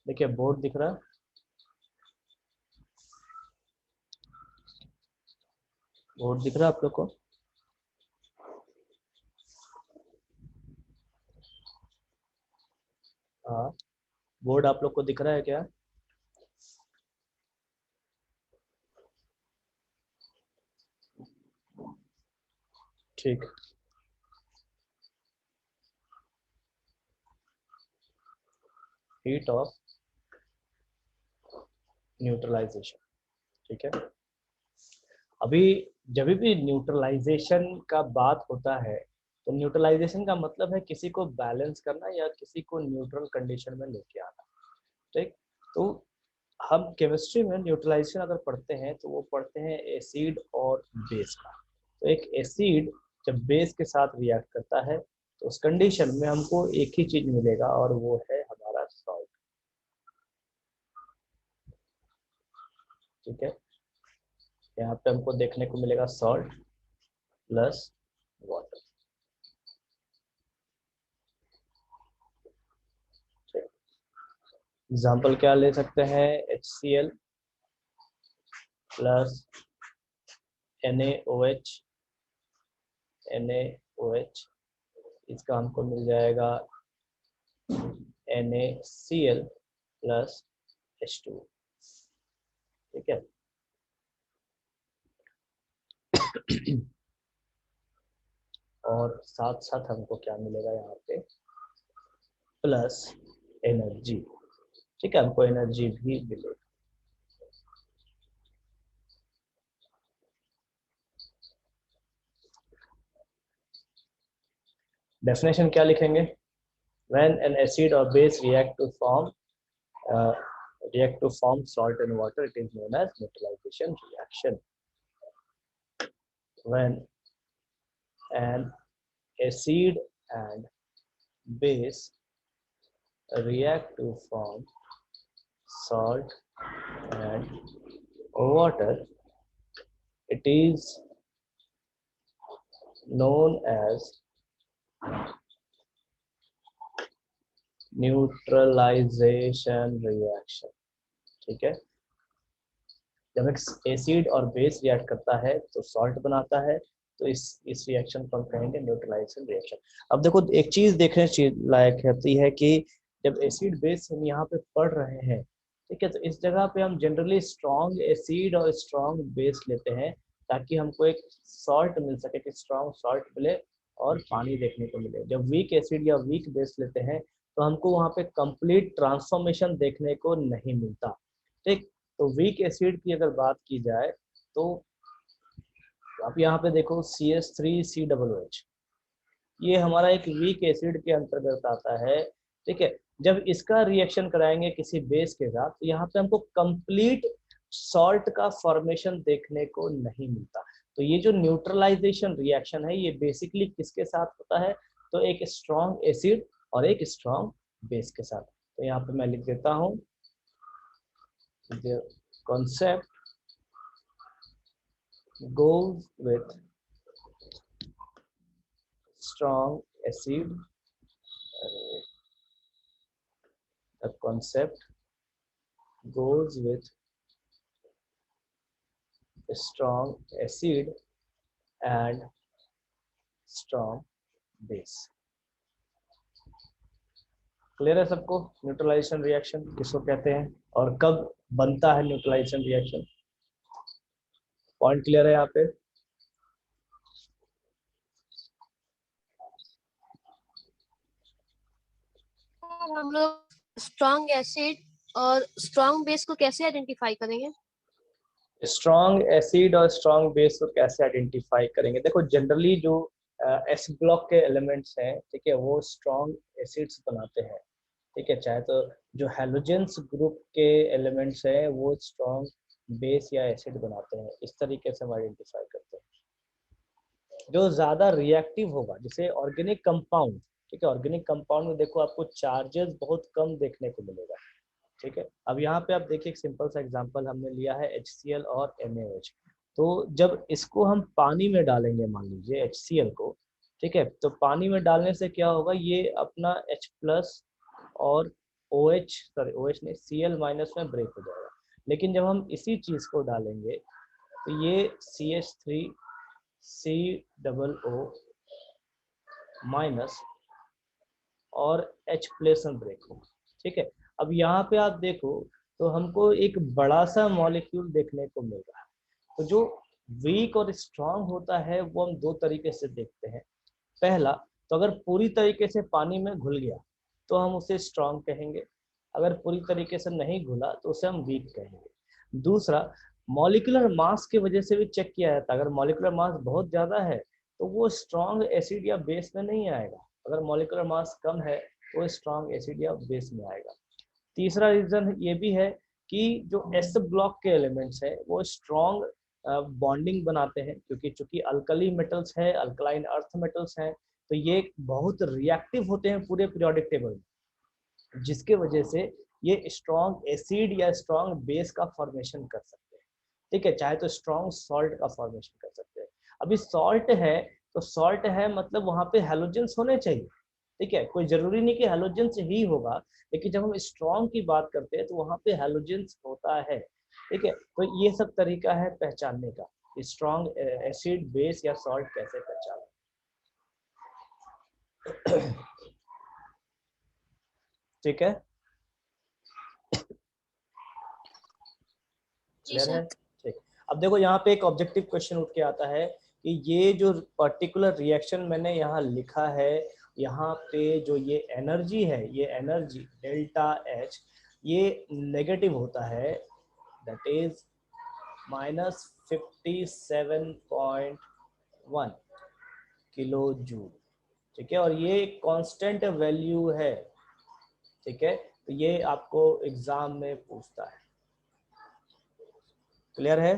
देखिए बोर्ड दिख रहा है, बोर्ड दिख रहा है आप लोग को? हाँ, बोर्ड आप लोग को दिख रहा है क्या? ठीक, हीट ऑफ न्यूट्रलाइजेशन। ठीक है, अभी जब भी न्यूट्रलाइजेशन का बात होता है तो न्यूट्रलाइजेशन का मतलब है किसी को बैलेंस करना या किसी को न्यूट्रल कंडीशन में लेके आना। ठीक, तो हम केमिस्ट्री में न्यूट्रलाइजेशन अगर पढ़ते हैं तो वो पढ़ते हैं एसिड और बेस का। तो एक एसिड जब बेस के साथ रिएक्ट करता है तो उस कंडीशन में हमको एक ही चीज मिलेगा और वो है हमारा सॉल्ट। ठीक है, यहाँ पे हमको देखने को मिलेगा सॉल्ट प्लस वाटर। एग्जाम्पल क्या ले सकते हैं, HCl प्लस NaOH, NaOH इसका हमको मिल जाएगा NaCl प्लस H2। ठीक है, और साथ साथ हमको क्या मिलेगा यहाँ पे, प्लस एनर्जी। ठीक है, हमको एनर्जी भी मिलेगा। डेफिनेशन क्या लिखेंगे, व्हेन एन एसिड और base react to form salt and water, it is known as neutralization reaction. When an acid and base react to form salt and water, it is known as neutralization reaction. ठीक है, जब एक acid और base react करता है तो salt बनाता है, तो इस रिएक्शन को हम कहेंगे न्यूट्रलाइजेशन रिएक्शन। अब देखो एक चीज देखने लायक होती है कि जब एसिड बेस हम यहाँ पे पढ़ रहे हैं, ठीक है, तो इस जगह पे हम जनरली स्ट्रॉन्ग एसिड और स्ट्रॉन्ग बेस लेते हैं ताकि हमको एक सॉल्ट मिल सके, कि स्ट्रॉन्ग सॉल्ट मिले और पानी देखने को मिले। जब वीक एसिड या वीक बेस लेते हैं तो हमको वहाँ पे कंप्लीट ट्रांसफॉर्मेशन देखने को नहीं मिलता। ठीक, तो वीक एसिड की अगर बात की जाए तो आप यहाँ पे देखो CH3COOH, ये हमारा एक वीक एसिड के अंतर्गत आता है। ठीक है, जब इसका रिएक्शन कराएंगे किसी बेस के साथ तो यहाँ पे हमको कंप्लीट सॉल्ट का फॉर्मेशन देखने को नहीं मिलता। तो ये जो न्यूट्रलाइजेशन रिएक्शन है ये बेसिकली किसके साथ होता है, तो एक स्ट्रॉन्ग एसिड और एक स्ट्रॉन्ग बेस के साथ। तो यहाँ पे मैं लिख देता हूँ, the concept goes with strong acid, the concept goes with strong acid and strong base। Clear है सबको न्यूट्रलाइजेशन रिएक्शन किसको कहते हैं और कब बनता है न्यूट्रलाइजेशन रिएक्शन? पॉइंट क्लियर है यहाँ पे? हम लोग स्ट्रॉन्ग एसिड और स्ट्रॉन्ग बेस को कैसे आइडेंटिफाई करेंगे? स्ट्रॉन्ग एसिड और स्ट्रॉन्ग बेस को कैसे आइडेंटिफाई करेंगे, देखो जनरली जो एस ब्लॉक के एलिमेंट्स हैं, ठीक है, वो स्ट्रॉन्ग एसिड्स बनाते हैं। ठीक है, चाहे तो जो हैलोजेंस ग्रुप के एलिमेंट्स हैं वो स्ट्रॉन्ग बेस या एसिड बनाते हैं। इस तरीके से हम आइडेंटिफाई करते हैं। जो ज़्यादा रिएक्टिव होगा, जैसे ऑर्गेनिक कंपाउंड, ठीक है, ऑर्गेनिक कंपाउंड में देखो आपको चार्जेस बहुत कम देखने को मिलेगा। ठीक है, अब यहाँ पे आप देखिए एक सिंपल सा एग्जांपल हमने लिया है HCl और NaOH। तो जब इसको हम पानी में डालेंगे, मान लीजिए HCl को, ठीक है, तो पानी में डालने से क्या होगा, ये अपना H+ और OH सॉरी OH नहीं Cl माइनस में ब्रेक हो जाएगा। लेकिन जब हम इसी चीज को डालेंगे तो ये CH3 COO माइनस और H प्लस में ब्रेक होगा। ठीक है, अब यहाँ पे आप देखो तो हमको एक बड़ा सा मॉलिक्यूल देखने को मिल रहा है। तो जो वीक और स्ट्रांग होता है वो हम दो तरीके से देखते हैं। पहला, तो अगर पूरी तरीके से पानी में घुल गया तो हम उसे स्ट्रांग कहेंगे, अगर पूरी तरीके से नहीं घुला तो उसे हम वीक कहेंगे। दूसरा, मॉलिक्यूलर मास की वजह से भी चेक किया जाता है। अगर मॉलिक्यूलर मास बहुत ज़्यादा है तो वो स्ट्रांग एसिड या बेस में नहीं आएगा, अगर मॉलिक्यूलर मास कम है तो वो स्ट्रांग एसिड या बेस में आएगा। तीसरा रीजन ये भी है कि जो एस ब्लॉक के एलिमेंट्स है वो स्ट्रॉन्ग बॉन्डिंग बनाते हैं, क्योंकि चूंकि अल्कली मेटल्स है, अल्कलाइन अर्थ मेटल्स हैं, तो ये बहुत रिएक्टिव होते हैं पूरे पीरियोडिक टेबल में, जिसके वजह से ये स्ट्रॉन्ग एसिड या स्ट्रॉन्ग बेस का फॉर्मेशन कर सकते हैं। ठीक है, चाहे तो स्ट्रॉन्ग सॉल्ट का फॉर्मेशन कर सकते हैं। अभी सॉल्ट है तो सॉल्ट है मतलब वहां पे हेलोजेंस होने चाहिए। ठीक है, कोई जरूरी नहीं कि हेलोजेंस ही होगा, लेकिन जब हम स्ट्रॉन्ग की बात करते हैं तो वहां पे हेलोजेंस होता है। ठीक है, तो ये सब तरीका है पहचानने का, स्ट्रॉन्ग एसिड बेस या सॉल्ट कैसे पहचानें। ठीक है, जी क्लियर सर। है। ठीक, अब देखो यहाँ पे एक ऑब्जेक्टिव क्वेश्चन उठ के आता है कि ये जो पर्टिकुलर रिएक्शन मैंने यहाँ लिखा है, यहाँ पे जो ये एनर्जी है, ये एनर्जी डेल्टा एच, ये नेगेटिव होता है, दैट इज -57.1 किलो जूल। ठीक है, और ये कांस्टेंट वैल्यू है। ठीक है, तो ये आपको एग्जाम में पूछता है। क्लियर है।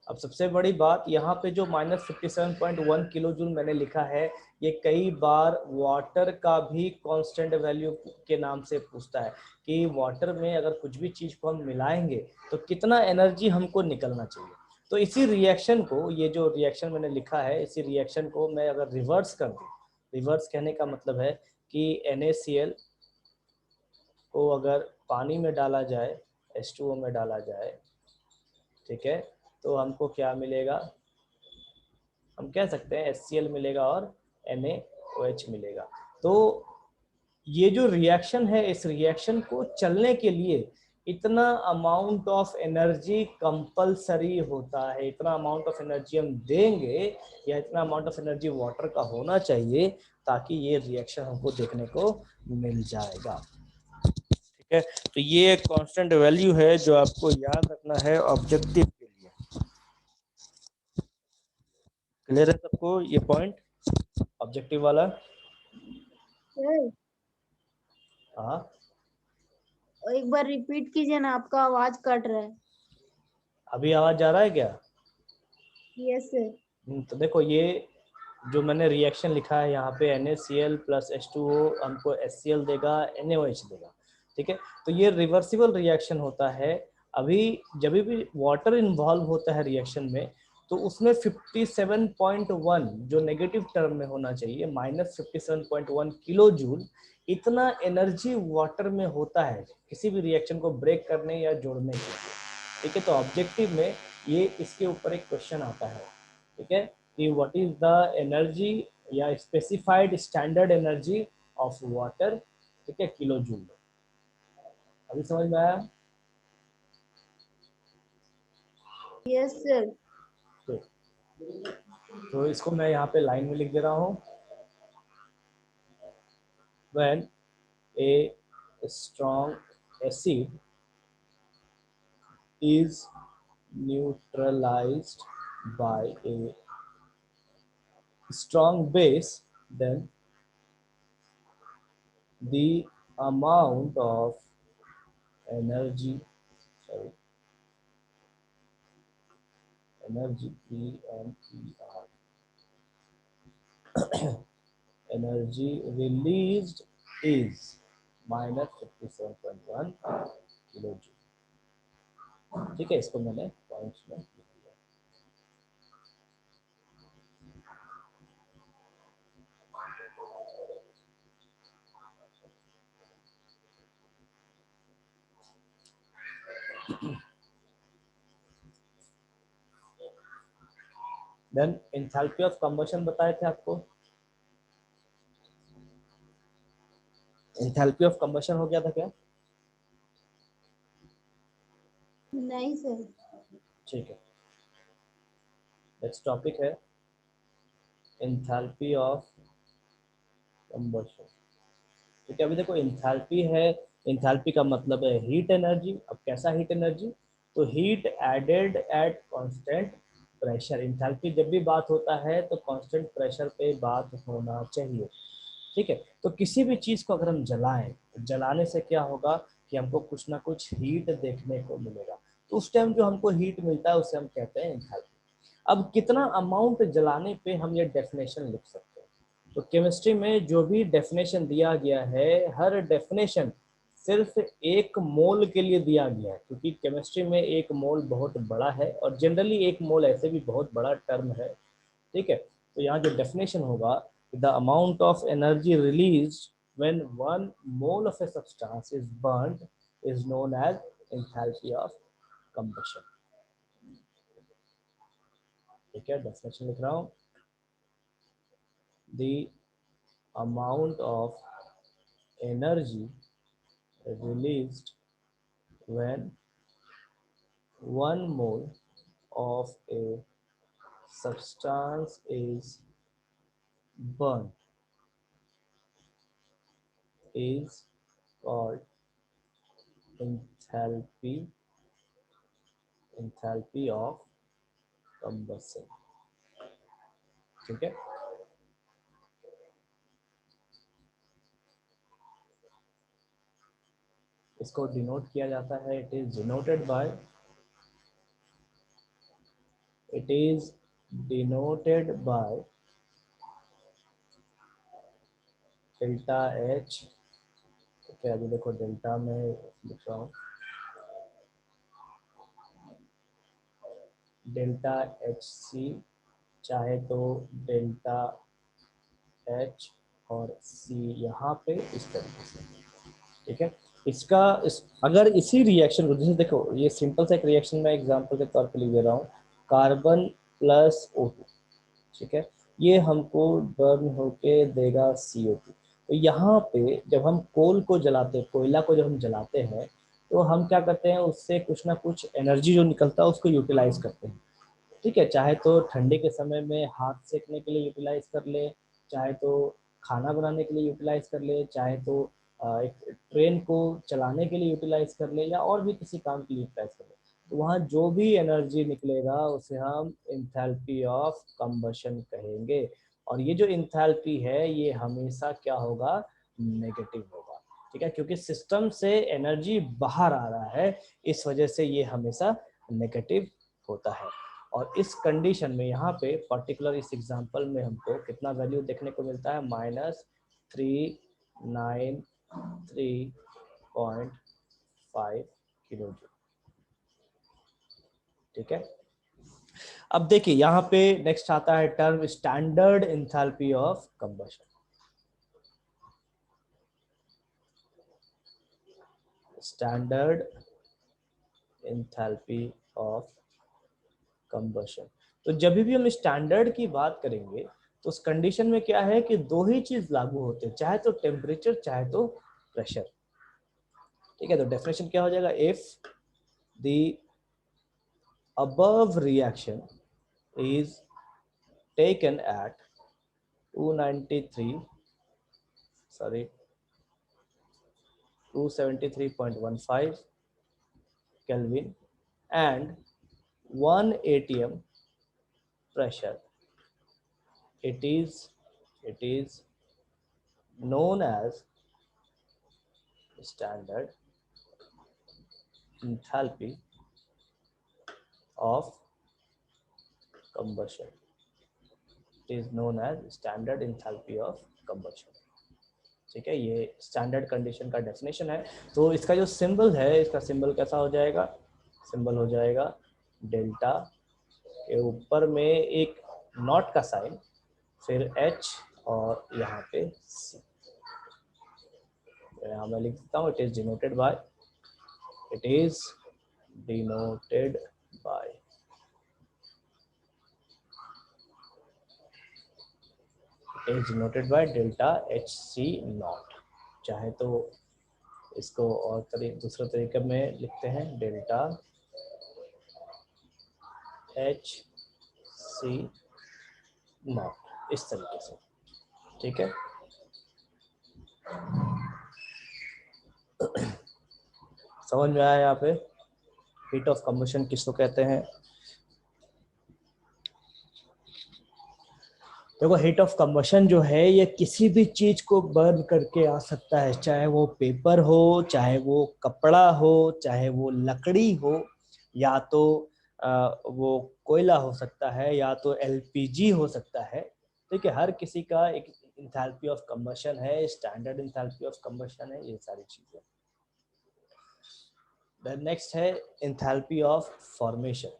अब सबसे बड़ी बात यहाँ पे जो -57.1 किलो जूल मैंने लिखा है, ये कई बार वाटर का भी कांस्टेंट वैल्यू के नाम से पूछता है कि वाटर में अगर कुछ भी चीज को हम मिलाएंगे तो कितना एनर्जी हमको निकलना चाहिए। तो इसी रिएक्शन को, ये जो रिएक्शन मैंने लिखा है, इसी रिएक्शन को मैं अगर रिवर्स कर दूं, रिवर्स कहने का मतलब है कि NaCl को अगर पानी में डाला जाए, H2O में डाला जाए, ठीक है, तो हमको क्या मिलेगा, हम कह सकते हैं HCl मिलेगा और NaOH मिलेगा। तो ये जो रिएक्शन है, इस रिएक्शन को चलने के लिए इतना अमाउंट ऑफ एनर्जी कंपलसरी होता है, इतना अमाउंट ऑफ एनर्जी हम देंगे या इतना अमाउंट ऑफ एनर्जी वाटर का होना चाहिए ताकि ये रिएक्शन हमको देखने को मिल जाएगा। ठीक है, तो ये एक कांस्टेंट वैल्यू है जो आपको याद रखना है ऑब्जेक्टिव के लिए। क्लियर है सबको ये पॉइंट ऑब्जेक्टिव वाला? सर हाँ, एक बार रिपीट कीजिए ना, आपका आवाज कट रहा है। अभी आवाज जा रहा है क्या? Yes sir. तो देखो, ये जो मैंने रिएक्शन लिखा है यहाँ पे NaCl प्लस H2O हमको HCl देगा, NaOH देगा। ठीक है, तो ये रिवर्सिबल रिएक्शन होता है। अभी जब भी वाटर इन्वॉल्व होता है रिएक्शन में तो उसमें 57.1 जो नेगेटिव टर्म में होना चाहिए, -57.1 किलो जूल, इतना एनर्जी वाटर में होता है किसी भी रिएक्शन को ब्रेक करने या जोड़ने के लिए। ठीक है, तो ऑब्जेक्टिव में ये इसके ऊपर एक क्वेश्चन आता है। ठीक है, कि व्हाट इज द एनर्जी या specified standard energy of water, ठीक है, किलो जूल में। अभी समझ में आया? Yes sir. तो इसको मैं यहाँ पे लाइन में लिख दे रहा हूँ। When a strong acid is neutralized by a strong base, then the amount of energy, sorry, energy ENER, energy released is -57.1 kilo joule. ठीक है, इसको मैंने पॉइंट्स में लिख दिया। देन एंथैल्पी ऑफ कंबशन बताए थे आपको, एंथैल्पी ऑफ कंबशन हो गया था क्या? नहीं सर। ठीक है, नेक्स्ट टॉपिक है एंथैल्पी ऑफ कंबशन। ठीक है, अभी देखो एंथैल्पी है, एंथैल्पी का मतलब है हीट एनर्जी। अब कैसा हीट एनर्जी? तो heat added at constant pressure. Enthalpy जब भी बात होता है तो कांस्टेंट प्रेशर पे बात होना चाहिए। ठीक है, तो किसी भी चीज को अगर हम जलाएं, तो जलाने से क्या होगा कि हमको कुछ ना कुछ हीट देखने को मिलेगा। तो उस टाइम जो हमको हीट मिलता है उसे हम कहते हैं एंथैल्पी। अब कितना अमाउंट जलाने पे हम ये डेफिनेशन लिख सकते हैं? तो केमिस्ट्री में जो भी डेफिनेशन दिया गया है, हर डेफिनेशन सिर्फ एक मोल के लिए दिया गया है, क्योंकि केमिस्ट्री में एक मोल बहुत बड़ा है और जनरली एक मोल ऐसे भी बहुत बड़ा टर्म है। ठीक है, तो यहाँ जो डेफिनेशन होगा, the amount of energy release when 1 mole of a substance is burned is known as enthalpy of combustion. ठीक है, डेफिनेशन लिख रहा हूँ, the amount of energy released when 1 mole of a substance is burned is called enthalpy of combustion। ठीक है, इसको denote किया जाता है, it is denoted by delta H. ठीक है, अभी देखो डेल्टा में लिख रहा हूँ, डेल्टा एच सी, चाहे तो डेल्टा एच और सी यहाँ पे इस तरीके से। ठीक है, अगर इसी रिएक्शन को, जैसे देखो ये सिंपल सा एक रिएक्शन में एग्जांपल के तौर पे लिख दे रहा हूँ, कार्बन प्लस O2। ठीक है, ये हमको बर्न होके देगा CO2। तो यहाँ पे जब हम कोल को जलाते हैं, कोयला को जब हम जलाते हैं, तो हम क्या करते हैं, उससे कुछ ना कुछ एनर्जी जो निकलता है उसको यूटिलाइज करते हैं। ठीक है, चाहे तो ठंडे के समय में हाथ सेकने के लिए यूटिलाइज कर ले, चाहे तो खाना बनाने के लिए यूटिलाइज कर ले, चाहे तो एक ट्रेन को चलाने के लिए यूटिलाइज कर ले, या और भी किसी काम के लिए यूटिलाइज कर ले। तो वहाँ जो भी एनर्जी निकलेगा उसे हम इंथैल्पी ऑफ कंबशन कहेंगे। और ये जो इंथैल्पी है ये हमेशा क्या होगा, नेगेटिव होगा। ठीक है, क्योंकि सिस्टम से एनर्जी बाहर आ रहा है, इस वजह से ये हमेशा नेगेटिव होता है। और इस कंडीशन में यहाँ पे पर्टिकुलर इस एग्जांपल में हमको कितना वैल्यू देखने को मिलता है, -393.5 किलो जूल। ठीक है, अब देखिए यहाँ पे नेक्स्ट आता है term standard enthalpy of combustion. Standard enthalpy of combustion. तो जब भी हम स्टैंडर्ड की बात करेंगे तो उस कंडीशन में क्या है कि दो ही चीज लागू होते हैं, चाहे तो टेम्परेचर चाहे तो प्रेशर। ठीक है, तो डेफिनेशन क्या हो जाएगा, if the above reaction is taken at 273.15 Kelvin and 1 atm pressure, it is known as standard enthalpy of combustion। It is known as standard enthalpy of combustion। ठीक है, ये स्टैंडर्ड कंडीशन का डेफिनेशन है। तो इसका जो सिंबल है, इसका सिंबल कैसा हो जाएगा, सिंबल हो जाएगा डेल्टा के ऊपर में एक नॉट का साइन, फिर H और यहाँ पे C। यहाँ मैं लिख देता हूँ, it is denoted by is denoted by delta H C nought. चाहे तो इसको और दूसरे तरीके में लिखते हैं, डेल्टा एच सी नॉट, इस तरीके से, ठीक है। समझ में आया यहाँ पे हीट ऑफ कंबशन किसको कहते हैं? देखो हीट ऑफ कंबशन जो है ये किसी भी चीज को बर्न करके आ सकता है, चाहे वो पेपर हो, चाहे वो कपड़ा हो, चाहे वो लकड़ी हो, या तो वो कोयला हो सकता है, या तो एलपीजी हो सकता है। ठीक है, हर किसी का एक इंथैल्पी ऑफ कंबशन है, स्टैंडर्ड इंथैल्पी ऑफ कंबशन है, ये सारी चीजें। देन नेक्स्ट है इंथैल्पी ऑफ फॉर्मेशन।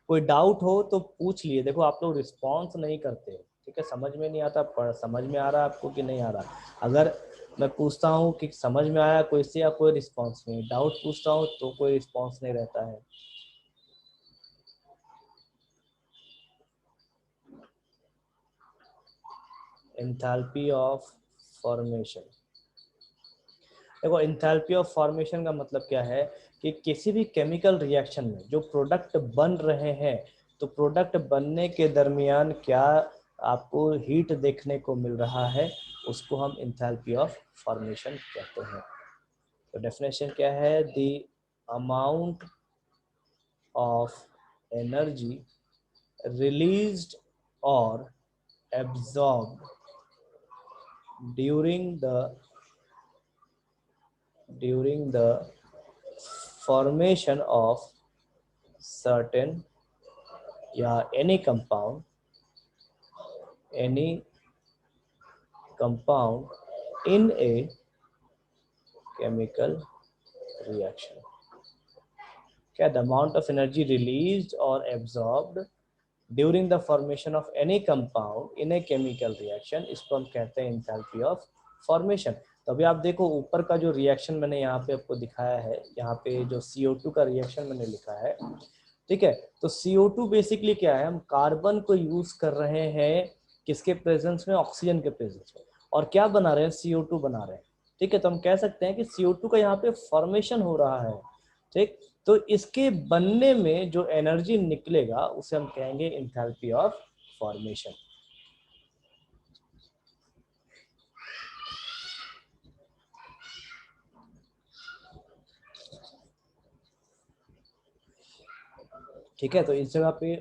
कोई डाउट हो तो पूछ लिए। देखो आप लोग रिस्पॉन्स नहीं करते, ठीक है, समझ में नहीं आता, समझ में आ रहा है आपको कि नहीं आ रहा। अगर मैं पूछता हूँ कि समझ में आया कोई से, या कोई रिस्पॉन्स नहीं, डाउट पूछता हूँ तो कोई रिस्पॉन्स नहीं रहता है। एंथैल्पी ऑफ फॉर्मेशन, देखो एंथैल्पी ऑफ फॉर्मेशन का मतलब क्या है कि किसी भी केमिकल रिएक्शन में जो प्रोडक्ट बन रहे हैं, तो प्रोडक्ट बनने के दरमियान क्या आपको हीट देखने को मिल रहा है, उसको हम एंथैल्पी ऑफ फॉर्मेशन कहते हैं। तो डेफिनेशन क्या है? The amount of energy released और absorbed during the formation of certain या any compound in a chemical reaction। क्या? the amount of energy released or absorbed during the formation of any compound in a chemical reaction, इसको हम कहते हैं enthalpy of formation। तो अभी आप देखो ऊपर का जो रिएक्शन मैंने यहाँ पे आपको दिखाया है, यहाँ पे जो CO2 का रिएक्शन मैंने लिखा है, ठीक है, तो CO2 बेसिकली क्या है? हम कार्बन को यूज कर रहे हैं किसके प्रेजेंस में? ऑक्सीजन के प्रेजेंस में। और क्या बना रहे हैं? CO2 बना रहे हैं। ठीक है, तो हम कह सकते हैं कि CO2 का यहाँ पे फॉर्मेशन हो रहा है। ठीक, तो इसके बनने में जो एनर्जी निकलेगा उसे हम कहेंगे एंथैल्पी ऑफ फॉर्मेशन। ठीक है, तो इस जगह पे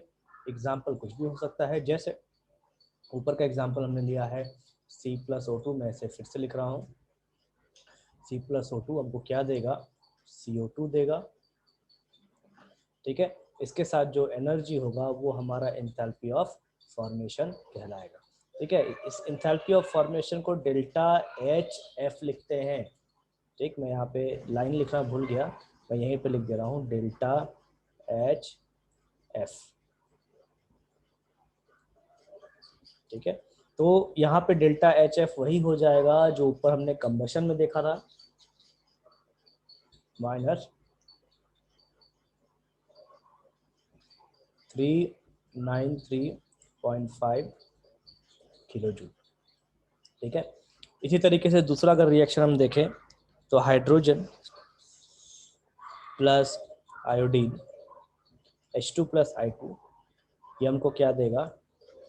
एग्जाम्पल कुछ भी हो सकता है, जैसे ऊपर का एग्जाम्पल हमने लिया है C+O2, मैं इसे फिर से लिख रहा हूँ। C+O2 हमको क्या देगा? CO2 देगा। ठीक है, इसके साथ जो एनर्जी होगा वो हमारा एंथैल्पी ऑफ फॉर्मेशन कहलाएगा। ठीक है, इस एंथैल्पी ऑफ फॉर्मेशन को डेल्टा HF लिखते हैं। ठीक, मैं यहाँ पे लाइन लिखना भूल गया, मैं यहीं पे लिख दे रहा हूँ, डेल्टा HF। ठीक है, तो यहाँ पे डेल्टा HF वही हो जाएगा जो ऊपर हमने कंबशन में देखा था, माइनस 393.5 किलो जूल। ठीक है, इसी तरीके से दूसरा अगर रिएक्शन हम देखें तो hydrogen plus iodine H2 plus I2, ये हमको क्या देगा?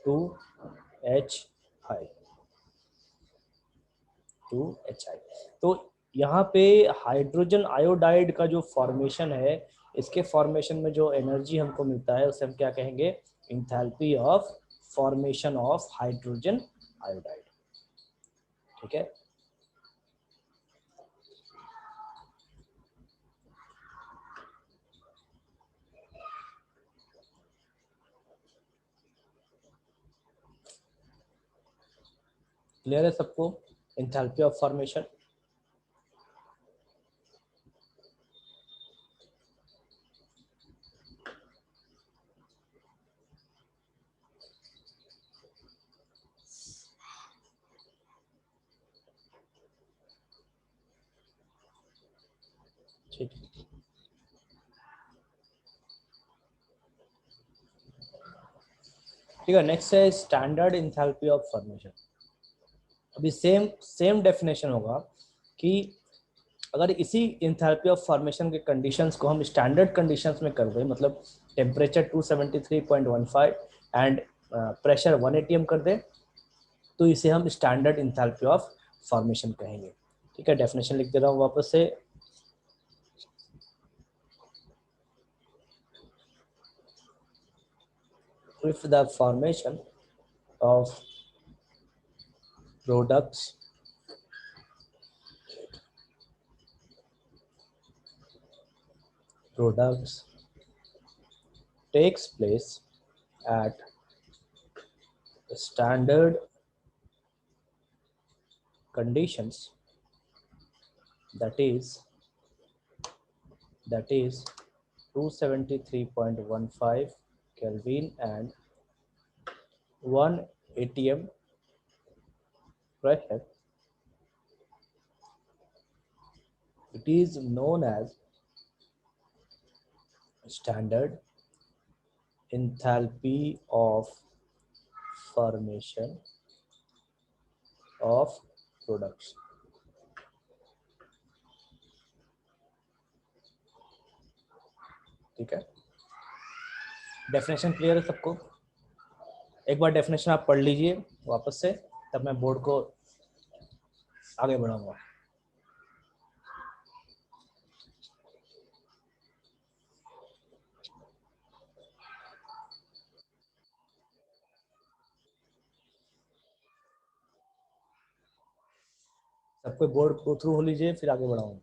2HI। तो यहाँ पे हाइड्रोजन आयोडाइड का जो फॉर्मेशन है, इसके फॉर्मेशन में जो एनर्जी हमको मिलता है उसे हम क्या कहेंगे? Enthalpy of formation of hydrogen iodide. ठीक है, क्लियर है सबको एंथैल्पी ऑफ फॉर्मेशन? ठीक, ठीक है। नेक्स्ट है स्टैंडर्ड इंथैल्पी ऑफ फॉर्मेशन। अभी सेम सेम डेफिनेशन होगा कि अगर इसी इंथैल्पी ऑफ फॉर्मेशन के कंडीशंस को हम स्टैंडर्ड कंडीशंस में कर दें, मतलब टेम्परेचर 273.15 एंड प्रेशर 1 atm कर दें, तो इसे हम स्टैंडर्ड इंथैल्पी ऑफ फॉर्मेशन कहेंगे। ठीक है, डेफिनेशन लिख दे रहा हूँ वापस से। If the formation of products takes place at standard conditions, that is 273.15 Kelvin and 1 atm pressure, it is known as standard enthalpy of formation of products। ठीक है, डेफिनेशन क्लियर है सबको? एक बार डेफिनेशन आप पढ़ लीजिए वापस से, तब मैं बोर्ड को आगे बढ़ाऊंगा। सबको बोर्ड गो थ्रू हो लीजिए, फिर आगे बढ़ाऊंगा।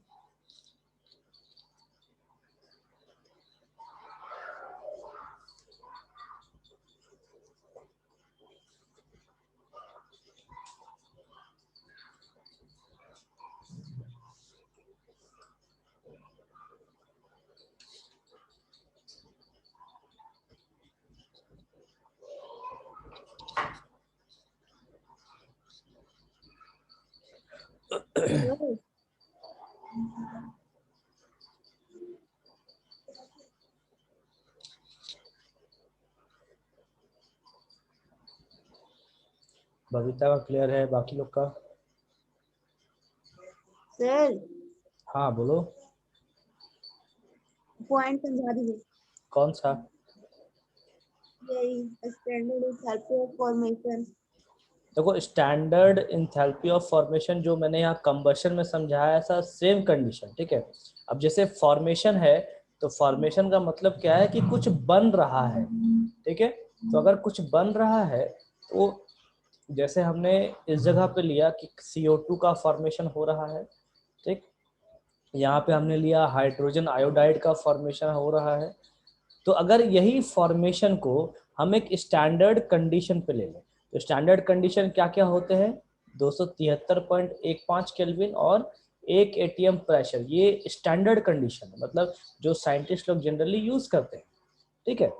बबीता का क्लियर है, बाकी लोग का? सर हाँ बोलो। पॉइंट समझा दीजिए। कौन सा? यही स्टैंडर्ड इंथैल्पी ऑफ फॉर्मेशन। देखो, स्टैंडर्ड इंथैल्पी ऑफ फॉर्मेशन जो मैंने यहाँ कंबशन में समझाया, ऐसा सेम कंडीशन। ठीक है, अब जैसे फॉर्मेशन है, तो फॉर्मेशन का मतलब क्या है कि कुछ बन रहा है। ठीक है, तो अगर कुछ बन रहा है, तो जैसे हमने इस जगह पे लिया कि CO2 का फॉर्मेशन हो रहा है। ठीक, यहाँ पे हमने लिया हाइड्रोजन आयोडाइड का फॉर्मेशन हो रहा है। तो अगर यही फॉर्मेशन को हम एक स्टैंडर्ड कंडीशन पे ले लें, तो स्टैंडर्ड कंडीशन क्या क्या होते हैं? 273.15 केल्विन और 1 atm प्रेशर, ये स्टैंडर्ड कंडीशन है, मतलब जो साइंटिस्ट लोग जनरली यूज करते हैं। ठीक है,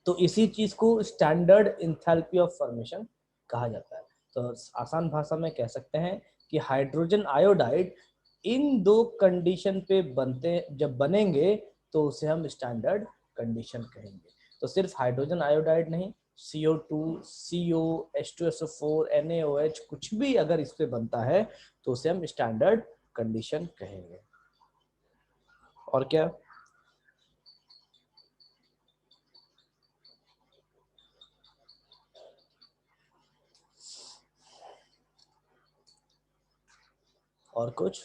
तो इसी चीज को स्टैंडर्ड इंथैल्पी ऑफ फॉर्मेशन कहा जाता है। तो आसान भाषा में कह सकते हैं कि हाइड्रोजन आयोडाइड इन दो कंडीशन पे बनते, जब बनेंगे तो उसे हम स्टैंडर्ड कंडीशन कहेंगे। तो सिर्फ हाइड्रोजन आयोडाइड नहीं, CO2, CO, H2SO4, NaOH कुछ भी अगर इस पे बनता है तो उसे हम स्टैंडर्ड कंडीशन कहेंगे। और क्या? और कुछ?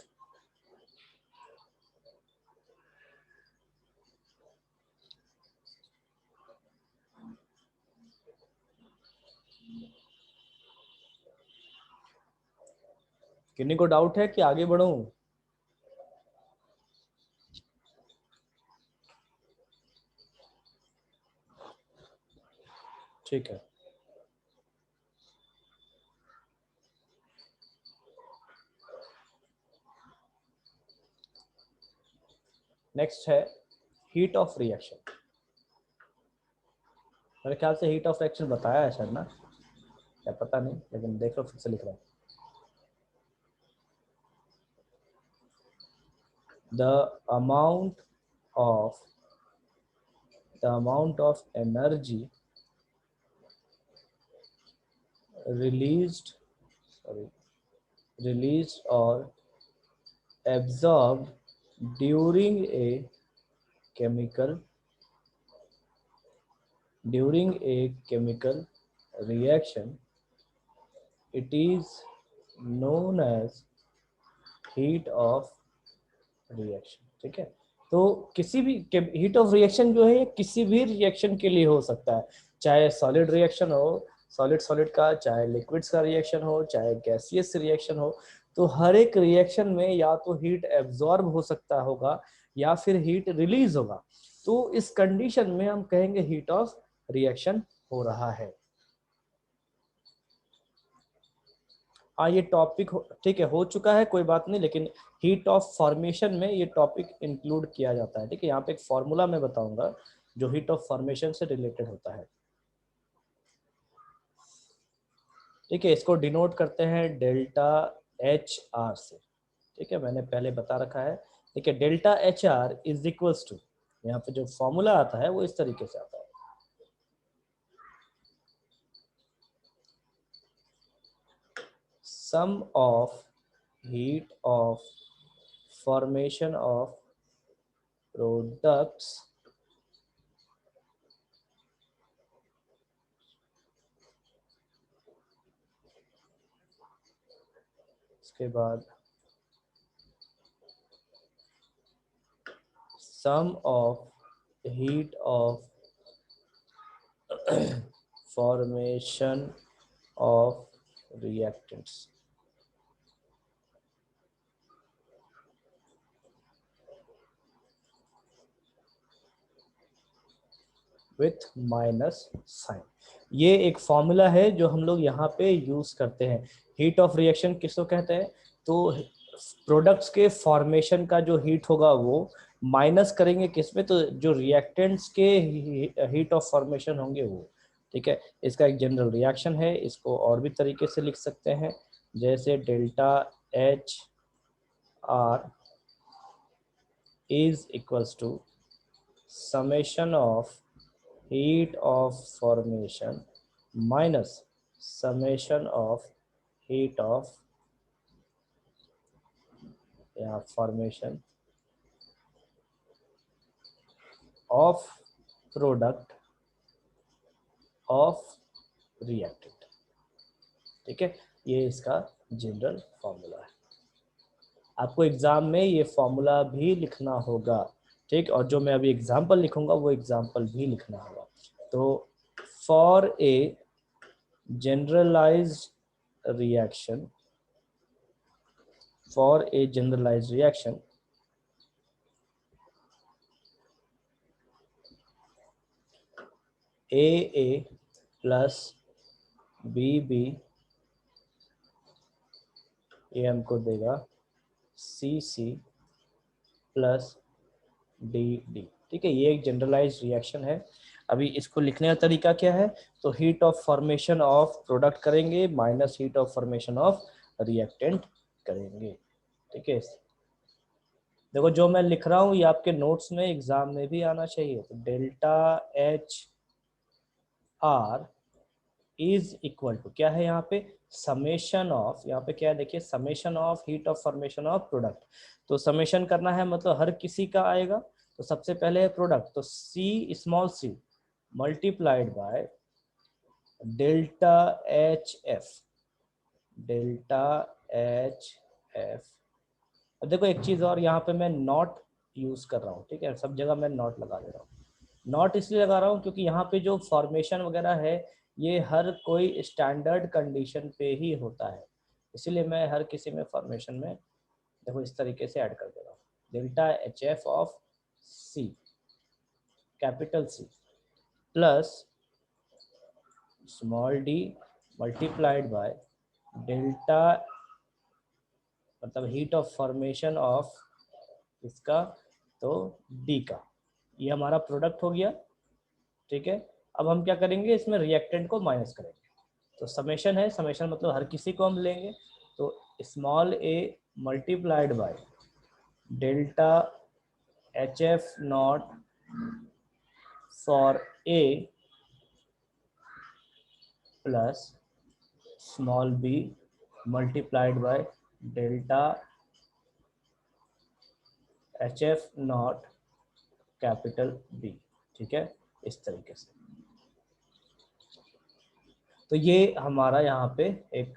किन्हीं को डाउट है कि आगे बढ़ूं? ठीक है, नेक्स्ट है हीट ऑफ रिएक्शन। मेरे ख्याल से हीट ऑफ रिएक्शन बताया है सर ना, क्या पता नहीं, लेकिन देख लो, फिर से लिख रहा हूँ। The amount of energy released released or absorbed during a chemical reaction, it is known as heat of reaction. ठीक है, तो किसी भी हीट ऑफ रिएक्शन जो है किसी भी रिएक्शन के लिए हो सकता है, चाहे सॉलिड रिएक्शन हो, सॉलिड सॉलिड का, चाहे लिक्विड्स का रिएक्शन हो, चाहे गैसियस रिएक्शन हो। तो हर एक रिएक्शन में या तो हीट एब्जॉर्ब हो सकता होगा या फिर हीट रिलीज होगा। तो इस कंडीशन में हम कहेंगे हीट ऑफ रिएक्शन हो रहा है। हाँ, ये टॉपिक ठीक है हो चुका है, कोई बात नहीं, लेकिन हीट ऑफ फॉर्मेशन में ये टॉपिक इंक्लूड किया जाता है। ठीक है, यहाँ पे एक फॉर्मूला मैं बताऊंगा जो हीट ऑफ फॉर्मेशन से रिलेटेड होता है। ठीक है, इसको डिनोट करते हैं डेल्टा एच आर से। ठीक है, मैंने पहले बता रखा है। ठीक है, delta H R is equals to, यहाँ पे जो फॉर्मूला आता है वो इस तरीके से आता है, sum of heat of formation of products इसके बाद sum of heat of formation of reactants with minus sign. ये एक फॉर्मूला है जो हम लोग यहाँ पे यूज करते हैं। हीट ऑफ रिएक्शन किसको कहते हैं? तो प्रोडक्ट्स के फॉर्मेशन का जो हीट होगा वो माइनस करेंगे किसमें, तो जो रिएक्टेंट्स के हीट ऑफ फॉर्मेशन होंगे वो। ठीक है, इसका एक जनरल रिएक्शन है, इसको और भी तरीके से लिख सकते हैं, जैसे delta H R is equals to summation of heat of formation minus summation of heat of formation of product of reactant। ठीक है, ये इसका जनरल फॉर्मूला है। आपको एग्जाम में ये फॉर्मूला भी लिखना होगा। ठीक, और जो मैं अभी एग्जाम्पल लिखूंगा वो एग्जाम्पल भी लिखना होगा। तो for a generalized reaction, AA plus BB ये हमको देगा CC प्लस DD। ठीक है, ये एक जनरलाइज्ड रिएक्शन है। अभी इसको लिखने का तरीका क्या है, तो heat of formation of product करेंगे minus heat of formation of reactant करेंगे। ठीक है, देखो जो मैं लिख रहा हूँ ये आपके नोट्स में एग्जाम में भी आना चाहिए। तो delta H R is equal to क्या है यहाँ पे, समेशन ऑफ, यहाँ पे क्या है देखिए, summation of heat of formation of product. तो समेशन करना है मतलब हर किसी का आएगा, तो सबसे पहले है प्रोडक्ट, तो C small c multiplied by delta H F, अब देखो एक चीज और, यहाँ पे मैं नॉट यूज कर रहा हूँ। ठीक है, सब जगह मैं नॉट लगा दे रहा हूँ। नॉट इसलिए लगा रहा हूँ क्योंकि यहाँ पे जो फॉर्मेशन वगैरह है ये हर कोई स्टैंडर्ड कंडीशन पे ही होता है, इसीलिए मैं हर किसी में फॉर्मेशन में देखो इस तरीके से ऐड कर दे रहा हूँ, delta H F of C capital C plus small D multiplied by delta मतलब हीट ऑफ फॉर्मेशन ऑफ इसका, तो डी का, ये हमारा प्रोडक्ट हो गया। ठीक है, अब हम क्या करेंगे, इसमें रिएक्टेंट को माइनस करेंगे। तो समेशन है, समेशन मतलब हर किसी को हम लेंगे, तो small A multiplied by delta H F not for a plus small b multiplied by delta HF not capital B, ठीक है, इस तरीके से। तो ये हमारा यहाँ पे एक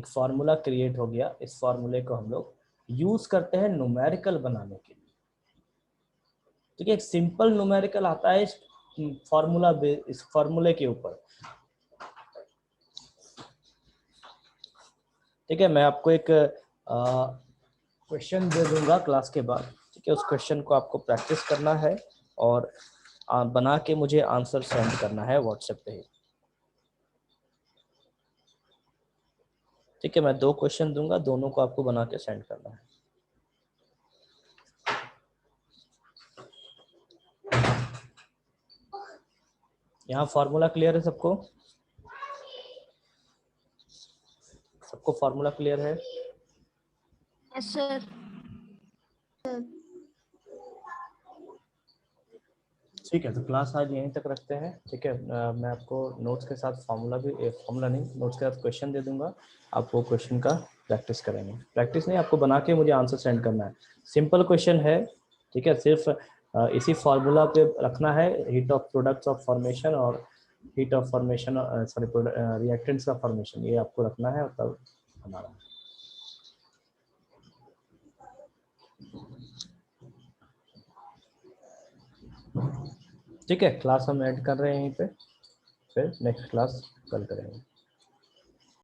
फार्मूला क्रिएट हो गया। इस फार्मूले को हम लोग यूज करते हैं न्यूमेरिकल बनाने के लिए। ठीक है, एक सिंपल न्यूमेरिकल आता है इस फार्मूला इस फार्मूले के ऊपर। ठीक है, मैं आपको एक क्वेश्चन दे दूंगा क्लास के बाद। ठीक है, उस क्वेश्चन को आपको प्रैक्टिस करना है और बना के मुझे आंसर सेंड करना है व्हाट्सएप पे ही। ठीक है, मैं 2 क्वेश्चन दूंगा, दोनों को आपको बना के सेंड करना है। यहाँ फार्मूला क्लियर है सबको? सबको फार्मूला क्लियर है? Yes sir. ठीक है, तो क्लास आज यहीं तक रखते हैं। ठीक है, मैं आपको नोट्स के साथ फार्मूला नहीं, नोट्स के साथ क्वेश्चन दे दूंगा। आप वो क्वेश्चन का प्रैक्टिस करेंगे। प्रैक्टिस नहीं, आपको बना के मुझे आंसर सेंड करना है। सिंपल क्वेश्चन है। ठीक है, सिर्फ इसी फार्मूला पे रखना है, heat of products of formation और heat of formation, sorry reactants का फॉर्मेशन, ये आपको रखना है और तब हमारा। ठीक है, क्लास हम ऐड कर रहे हैं यहीं पे, फिर नेक्स्ट क्लास कल करेंगे।